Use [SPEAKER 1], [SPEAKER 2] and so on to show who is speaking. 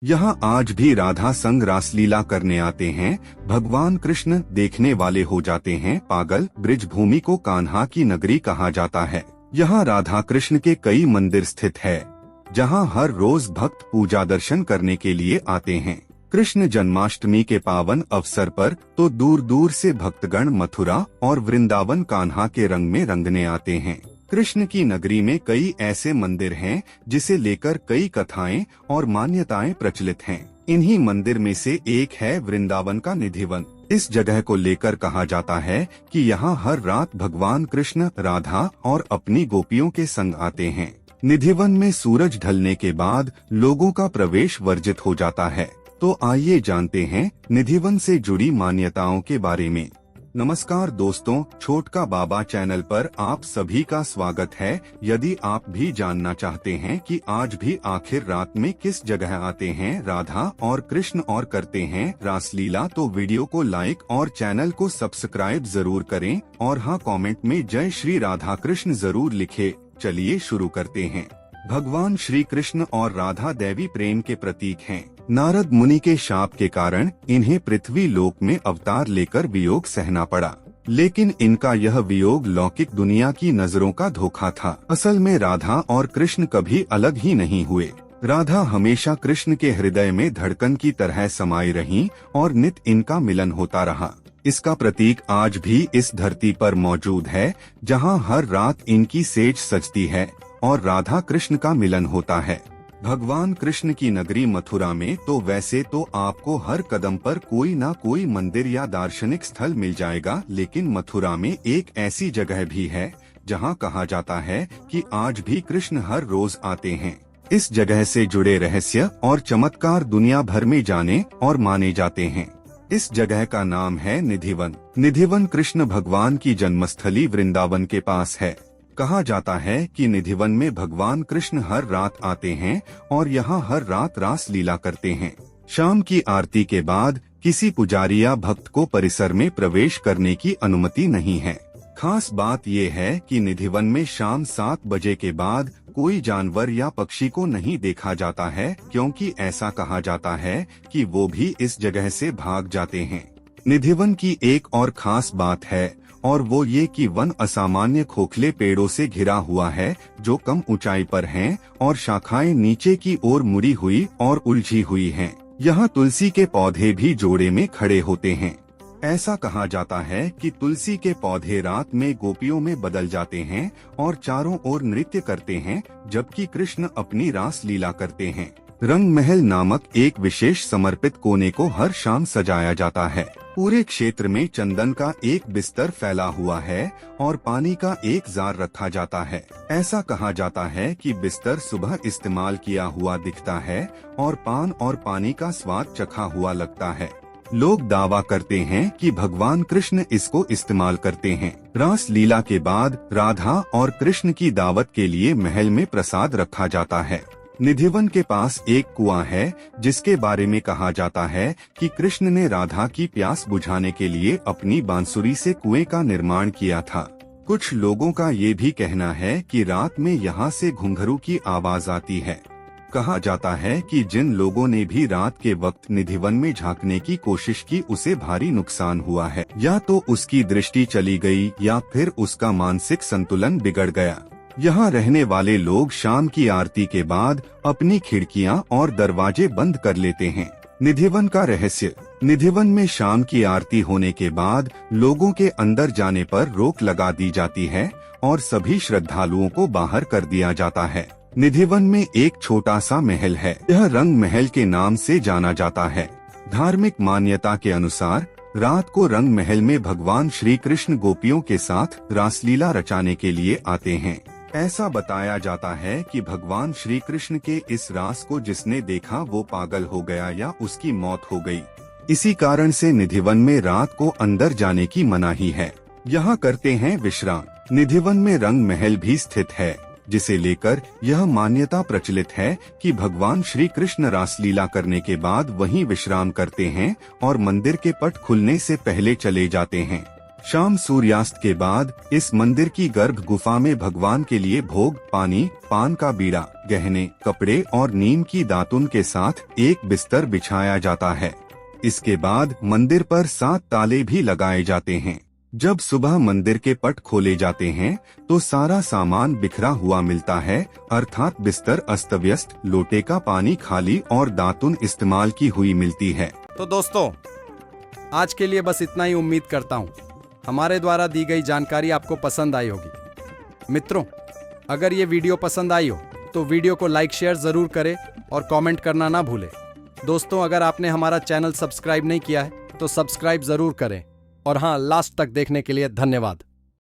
[SPEAKER 1] यहाँ आज भी राधा संग रासलीला करने आते हैं। भगवान कृष्ण देखने वाले हो जाते हैं पागल। ब्रिज भूमि को कान्हा की नगरी कहा जाता है। यहाँ राधा कृष्ण के कई मंदिर स्थित है, जहाँ हर रोज भक्त पूजा दर्शन करने के लिए आते हैं। कृष्ण जन्माष्टमी के पावन अवसर पर तो दूर दूर से भक्तगण मथुरा और वृंदावन कान्हा के रंग में रंगने आते हैं। कृष्ण की नगरी में कई ऐसे मंदिर हैं जिसे लेकर कई कथाएं और मान्यताएं प्रचलित हैं। इन्हीं मंदिर में से एक है वृंदावन का निधिवन। इस जगह को लेकर कहा जाता है कि यहाँ हर रात भगवान कृष्ण राधा और अपनी गोपियों के संग आते हैं। निधिवन में सूरज ढलने के बाद लोगों का प्रवेश वर्जित हो जाता है। तो आइए जानते हैं निधिवन से जुड़ी मान्यताओं के बारे में। नमस्कार दोस्तों, छोटका बाबा चैनल पर आप सभी का स्वागत है। यदि आप भी जानना चाहते हैं कि आज भी आखिर रात में किस जगह आते हैं राधा और कृष्ण और करते हैं रासलीला, तो वीडियो को लाइक और चैनल को सब्सक्राइब जरूर करें और हाँ, कमेंट में जय श्री राधा कृष्ण जरूर लिखे। चलिए शुरू करते हैं। भगवान श्री कृष्ण और राधा दैवी प्रेम के प्रतीक हैं। नारद मुनि के शाप के कारण इन्हें पृथ्वी लोक में अवतार लेकर वियोग सहना पड़ा, लेकिन इनका यह वियोग लौकिक दुनिया की नजरों का धोखा था। असल में राधा और कृष्ण कभी अलग ही नहीं हुए। राधा हमेशा कृष्ण के हृदय में धड़कन की तरह समाई रहीं और नित इनका मिलन होता रहा। इसका प्रतीक आज भी इस धरती पर मौजूद है, जहाँ हर रात इनकी सेज सजती है और राधा कृष्ण का मिलन होता है। भगवान कृष्ण की नगरी मथुरा में तो वैसे तो आपको हर कदम पर कोई ना कोई मंदिर या दार्शनिक स्थल मिल जाएगा, लेकिन मथुरा में एक ऐसी जगह भी है जहां कहा जाता है कि आज भी कृष्ण हर रोज आते हैं। इस जगह से जुड़े रहस्य और चमत्कार दुनिया भर में जाने और माने जाते हैं। इस जगह का नाम है निधिवन। निधिवन कृष्ण भगवान की जन्मस्थली वृंदावन के पास है। कहा जाता है कि निधिवन में भगवान कृष्ण हर रात आते हैं और यहाँ हर रात रास लीला करते हैं। शाम की आरती के बाद किसी पुजारी या भक्त को परिसर में प्रवेश करने की अनुमति नहीं है। खास बात ये है कि निधिवन में शाम 7 बजे के बाद कोई जानवर या पक्षी को नहीं देखा जाता है, क्योंकि ऐसा कहा जाता है कि वो भी इस जगह से भाग जाते हैं। निधिवन की एक और खास बात है और वो ये कि वन असामान्य खोखले पेड़ों से घिरा हुआ है, जो कम ऊंचाई पर हैं और शाखाएं नीचे की ओर मुड़ी हुई और उलझी हुई हैं। यहाँ तुलसी के पौधे भी जोड़े में खड़े होते हैं। ऐसा कहा जाता है कि तुलसी के पौधे रात में गोपियों में बदल जाते हैं और चारों ओर नृत्य करते हैं, जबकि कृष्ण अपनी रास लीला करते हैं। रंग महल नामक एक विशेष समर्पित कोने को हर शाम सजाया जाता है। पूरे क्षेत्र में चंदन का एक बिस्तर फैला हुआ है और पानी का एक जार रखा जाता है। ऐसा कहा जाता है कि बिस्तर सुबह इस्तेमाल किया हुआ दिखता है और पान और पानी का स्वाद चखा हुआ लगता है। लोग दावा करते हैं कि भगवान कृष्ण इसको इस्तेमाल करते हैं। रास लीला के बाद राधा और कृष्ण की दावत के लिए महल में प्रसाद रखा जाता है। निधिवन के पास एक कुआं है, जिसके बारे में कहा जाता है कि कृष्ण ने राधा की प्यास बुझाने के लिए अपनी बांसुरी से कुएं का निर्माण किया था। कुछ लोगों का ये भी कहना है कि रात में यहाँ से घुंघरू की आवाज आती है। कहा जाता है कि जिन लोगों ने भी रात के वक्त निधिवन में झांकने की कोशिश की, उसे भारी नुकसान हुआ है। या तो उसकी दृष्टि चली गई या फिर उसका मानसिक संतुलन बिगड़ गया। यहाँ रहने वाले लोग शाम की आरती के बाद अपनी खिड़कियाँ और दरवाजे बंद कर लेते हैं। निधिवन का रहस्य। निधिवन में शाम की आरती होने के बाद लोगों के अंदर जाने पर रोक लगा दी जाती है और सभी श्रद्धालुओं को बाहर कर दिया जाता है। निधिवन में एक छोटा सा महल है। यह रंग महल के नाम से जाना जाता है। धार्मिक मान्यता के अनुसार रात को रंग महल में भगवान श्री कृष्ण गोपियों के साथ रासलीला रचाने के लिए आते हैं। ऐसा बताया जाता है कि भगवान श्री कृष्ण के इस रास को जिसने देखा वो पागल हो गया या उसकी मौत हो गई। इसी कारण से निधिवन में रात को अंदर जाने की मनाही है। यहाँ करते हैं विश्राम। निधिवन में रंग महल भी स्थित है, जिसे लेकर यह मान्यता प्रचलित है कि भगवान श्री कृष्ण रासलीला करने के बाद वहीं विश्राम करते हैं और मंदिर के पट खुलने से पहले चले जाते हैं। शाम सूर्यास्त के बाद इस मंदिर की गर्भ गुफा में भगवान के लिए भोग, पानी, पान का बीड़ा, गहने, कपड़े और नीम की दातुन के साथ एक बिस्तर बिछाया जाता है। इसके बाद मंदिर पर 7 ताले भी लगाए जाते हैं। जब सुबह मंदिर के पट खोले जाते हैं तो सारा सामान बिखरा हुआ मिलता है, अर्थात बिस्तर अस्त व्यस्त, लोटे का पानी खाली और दातुन इस्तेमाल की हुई मिलती है।
[SPEAKER 2] तो दोस्तों, आज के लिए बस इतना ही। उम्मीद करता हूँ हमारे द्वारा दी गई जानकारी आपको पसंद आई होगी। मित्रों, अगर ये वीडियो पसंद आई हो तो वीडियो को लाइक शेयर जरूर करें और कमेंट करना ना भूलें। दोस्तों, अगर आपने हमारा चैनल सब्सक्राइब नहीं किया है तो सब्सक्राइब जरूर करें। और हाँ, लास्ट तक देखने के लिए धन्यवाद।